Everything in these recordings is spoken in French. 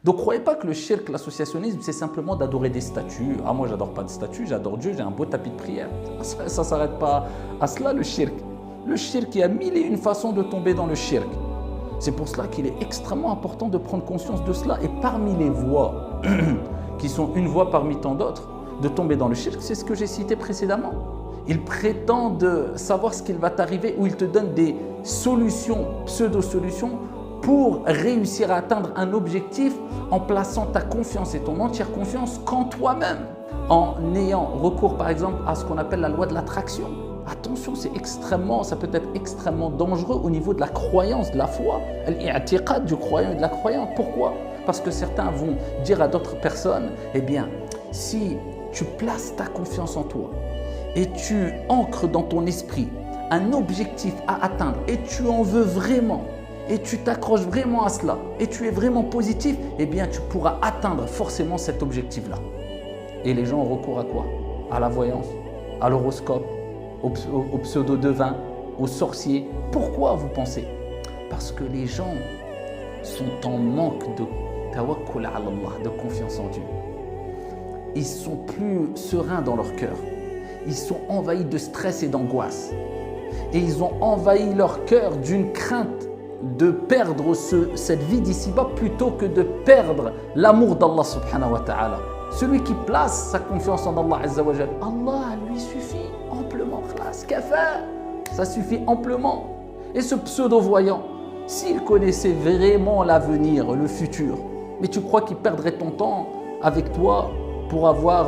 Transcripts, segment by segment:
Donc, croyez pas que le shirk, l'associationnisme, c'est simplement d'adorer des statues. Ah, moi, j'adore pas de statues, j'adore Dieu, j'ai un beau tapis de prière. Ça ne s'arrête pas à cela, le shirk. Le shirk, il y a mille et une façons de tomber dans le shirk. C'est pour cela qu'il est extrêmement important de prendre conscience de cela. Et parmi les voies, qui sont une voie parmi tant d'autres, de tomber dans le shirk, c'est ce que j'ai cité précédemment. Il prétend de savoir ce qu'il va t'arriver ou il te donne des solutions, pseudo-solutions, pour réussir à atteindre un objectif en plaçant ta confiance et ton entière confiance qu'en toi-même, en ayant recours par exemple à ce qu'on appelle la loi de l'attraction. Attention, ça peut être extrêmement dangereux au niveau de la croyance, de la foi, l'i'tiqad du croyant et de la croyante. Pourquoi? Parce que certains vont dire à d'autres personnes, eh bien, si tu places ta confiance en toi et tu ancres dans ton esprit un objectif à atteindre et tu en veux vraiment, et tu t'accroches vraiment à cela, et tu es vraiment positif, eh bien tu pourras atteindre forcément cet objectif-là. Et les gens ont recours à quoi? À la voyance, à l'horoscope, au pseudo-devin, aux sorciers. Pourquoi vous pensez? Parce que les gens sont en manque de tawakkul ala Allah, de confiance en Dieu. Ils sont plus sereins dans leur cœur. Ils sont envahis de stress et d'angoisse. Et ils ont envahi leur cœur d'une crainte de perdre cette vie d'ici-bas plutôt que de perdre l'amour d'Allah subhanahu wa ta'ala. Celui qui place sa confiance en Allah azza wa jal, Allah lui suffit amplement. Ça suffit amplement. Et ce pseudo-voyant, s'il connaissait vraiment l'avenir, le futur, mais tu crois qu'il perdrait ton temps avec toi pour avoir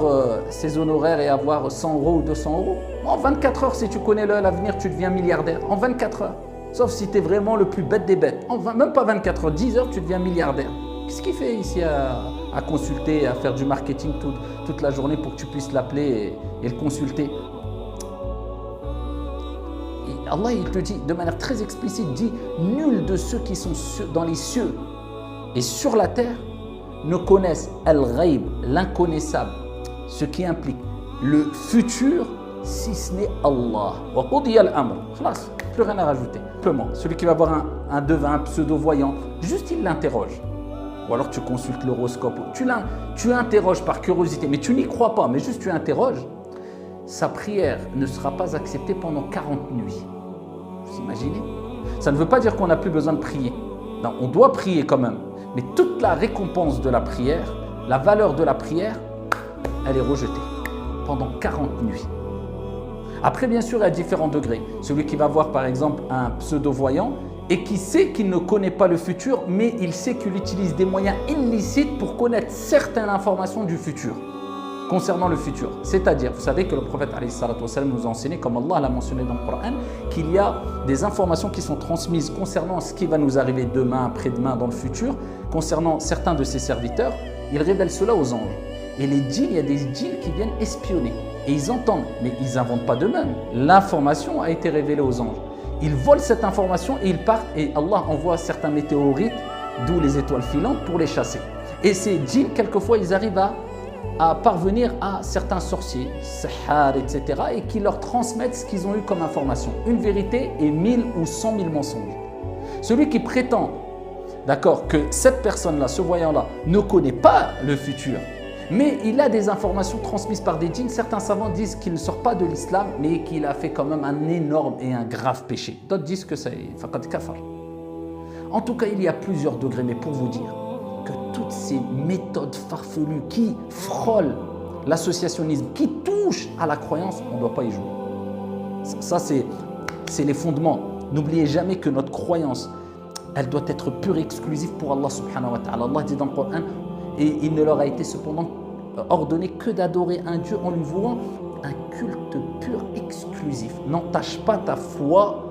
ses honoraires et avoir 100 € ou 200 €? En 24 heures, si tu connais l'avenir, tu deviens milliardaire. En 24 heures. Sauf si tu es vraiment le plus bête des bêtes. Même pas 24 heures, 10 heures, tu deviens milliardaire. Qu'est-ce qu'il fait ici à consulter, à faire du marketing toute la journée pour que tu puisses l'appeler et le consulter? Et Allah, il te dit de manière très explicite, dit « Nul de ceux qui sont dans les cieux et sur la terre ne connaissent al-ghaib, l'inconnaissable, ce qui implique le futur, si ce n'est Allah. Wa qudiya al-amr. Khlas. Plus rien à rajouter. Simplement, celui qui va voir un devin, un pseudo-voyant, juste il l'interroge. Ou alors tu consultes l'horoscope. Tu interroges par curiosité, mais tu n'y crois pas, mais juste tu interroges. Sa prière ne sera pas acceptée pendant 40 nuits. Vous imaginez? Ça ne veut pas dire qu'on n'a plus besoin de prier. Non, on doit prier quand même. Mais toute la récompense de la prière, la valeur de la prière, elle est rejetée pendant 40 nuits. Après, bien sûr, il y a différents degrés. Celui qui va voir, par exemple, un pseudo-voyant et qui sait qu'il ne connaît pas le futur, mais il sait qu'il utilise des moyens illicites pour connaître certaines informations du futur, concernant le futur. C'est-à-dire, vous savez que le prophète nous a enseigné, comme Allah l'a mentionné dans le Coran, qu'il y a des informations qui sont transmises concernant ce qui va nous arriver demain, après-demain, dans le futur, concernant certains de ses serviteurs. Il révèle cela aux anges. Et les djinns, il y a des djinns qui viennent espionner. Et ils entendent, mais ils n'inventent pas d'eux-mêmes. L'information a été révélée aux anges. Ils volent cette information et ils partent. Et Allah envoie certains météorites, d'où les étoiles filantes, pour les chasser. Et ces djinns, quelquefois, ils arrivent à parvenir à certains sorciers, sahar, etc. et qui leur transmettent ce qu'ils ont eu comme information. Une vérité et 1000 ou 100 000 mensonges. Celui qui prétend, d'accord, que cette personne-là, ce voyant-là, ne connaît pas le futur, mais il a des informations transmises par des djinns. Certains savants disent qu'il ne sort pas de l'islam, mais qu'il a fait quand même un énorme et un grave péché. D'autres disent que c'est faqad kafar. En tout cas, il y a plusieurs degrés, mais pour vous dire que toutes ces méthodes farfelues qui frôlent l'associationnisme, qui touchent à la croyance, on ne doit pas y jouer. Ça c'est les fondements. N'oubliez jamais que notre croyance, elle doit être pure et exclusive pour Allah subhanahu wa ta'ala. Allah dit dans le Coran, et il ne leur a été cependant ordonné que d'adorer un Dieu en lui vouant un culte pur exclusif. N'entache pas ta foi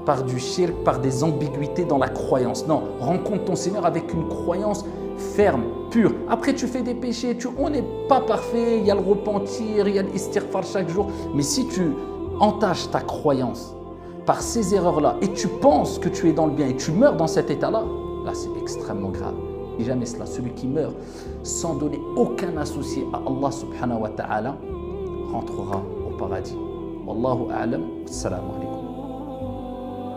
par du shirk, par des ambiguïtés dans la croyance. Non, rencontre ton Seigneur avec une croyance ferme, pure. Après, tu fais des péchés, on n'est pas parfait, il y a le repentir, il y a l'istighfar chaque jour. Mais si tu entaches ta croyance par ces erreurs-là et tu penses que tu es dans le bien et tu meurs dans cet état-là, là, c'est extrêmement grave. Et jamais cela, celui qui meurt sans donner aucun associé à Allah subhanahu wa ta'ala rentrera au paradis. Wallahu a'lam, assalamu alaikum.